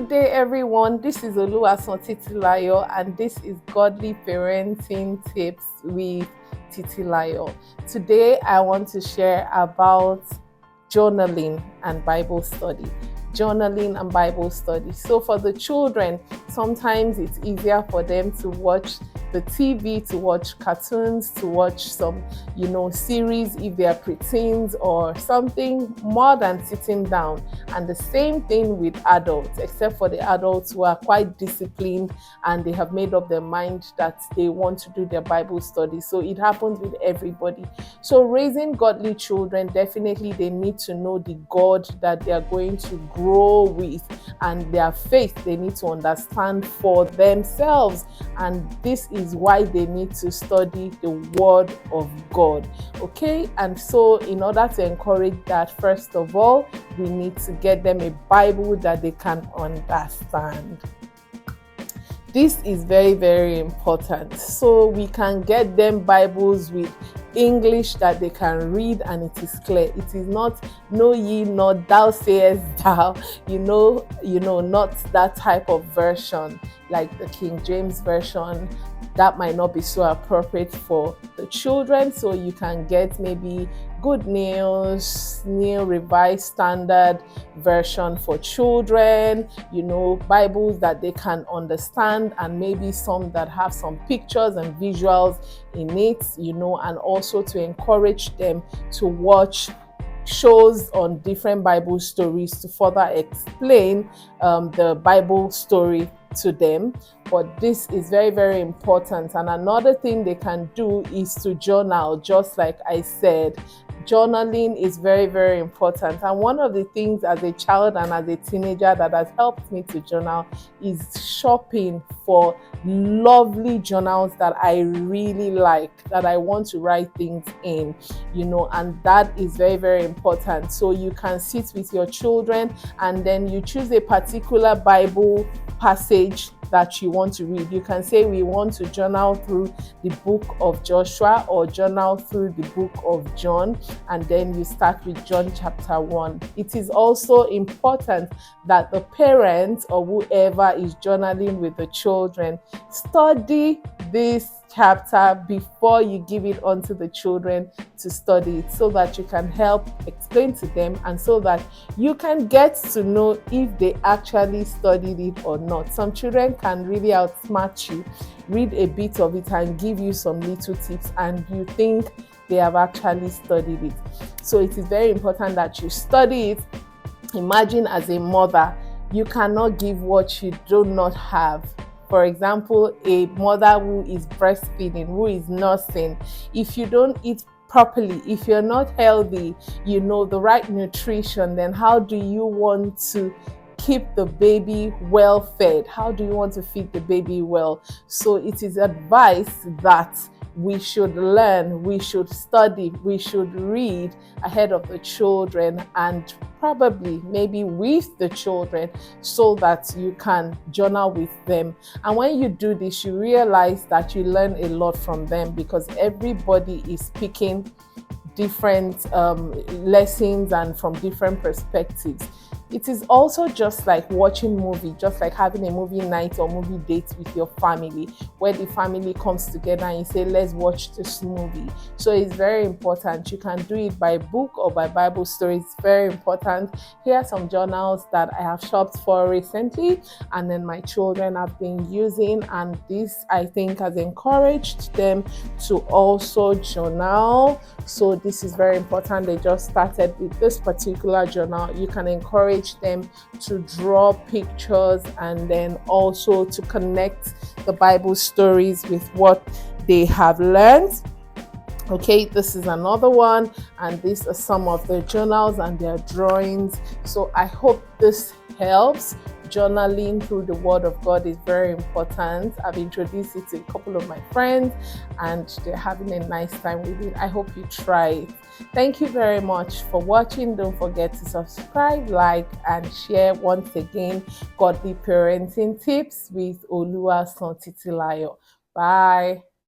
Good day, everyone. This is Oluwason Titilayo, and this is Godly Parenting Tips with Titilayo. Today, I want to share about journaling and Bible study. Journaling and Bible study. So for the children, sometimes it's easier for them to watch the TV, to watch cartoons, to watch some, series if they are preteens or something, more than sitting down. And the same thing with adults, except for the adults who are quite disciplined and they have made up their mind that they want to do their Bible study. So it happens with everybody. So raising godly children, definitely they need to know the God that they are going to grow with, and their faith they need to understand for themselves. And this is why they need to study the Word of God. Okay, and so in order to encourage that, first of all, we need to get them a Bible that they can understand. This is very, very important. So we can get them Bibles with English that they can read and it is clear. It is not know ye not, thou sayest thou, not that type of version like the King James version. That might not be so appropriate for the children. So you can get maybe Good News, New Revised Standard version for children, Bibles that they can understand, and maybe some that have some pictures and visuals in it, and also to encourage them to watch shows on different Bible stories to further explain the Bible story to them. But this is very, very important. And another thing they can do is to journal, just like I said. Journaling is very, very important. And one of the things as a child and as a teenager that has helped me to journal is shopping for lovely journals that I really like, that I want to write things in, and that is very, very important. So you can sit with your children and then you choose a particular Bible passage that you want to read. You can say, we want to journal through the book of Joshua or journal through the book of John, and then you start with John chapter 1. It is also important that the parents or whoever is journaling with the children study this chapter before you give it onto the children to study it, so that you can help explain to them and so that you can get to know if they actually studied it or not. Some children can really outsmart you, read a bit of it and give you some little tips, and you think they have actually studied it. So it is very important that you study it. Imagine, as a mother, you cannot give what you do not have. For example, a mother who is breastfeeding, who is nursing, if you don't eat properly, if you're not healthy, the right nutrition, then how do you want to keep the baby well fed? How do you want to feed the baby well? So it is advised that we should learn, we should study, we should read ahead of the children, and probably maybe with the children, so that you can journal with them. And when you do this, you realize that you learn a lot from them, because everybody is speaking different lessons and from different perspectives. It is also just like watching movie, just like having a movie night or movie date with your family, where the family comes together and you say, let's watch this movie. So it's very important. You can do it by book or by Bible story. It's very important. Here are some journals that I have shopped for recently, and then my children have been using, and this, I think, has encouraged them to also journal. So this is very important. They just started with this particular journal. You can encourage them to draw pictures and then also to connect the Bible stories with what they have learned. Okay, this is another one, and these are some of the journals and their drawings. So I hope this helps. Journaling through the Word of God is very important. I've introduced it to a couple of my friends and they're having a nice time with it. I hope you try it. Thank you very much for watching. Don't forget to subscribe, like, and share. Once again, Godly Parenting Tips with Oluwason Titilayo. Bye.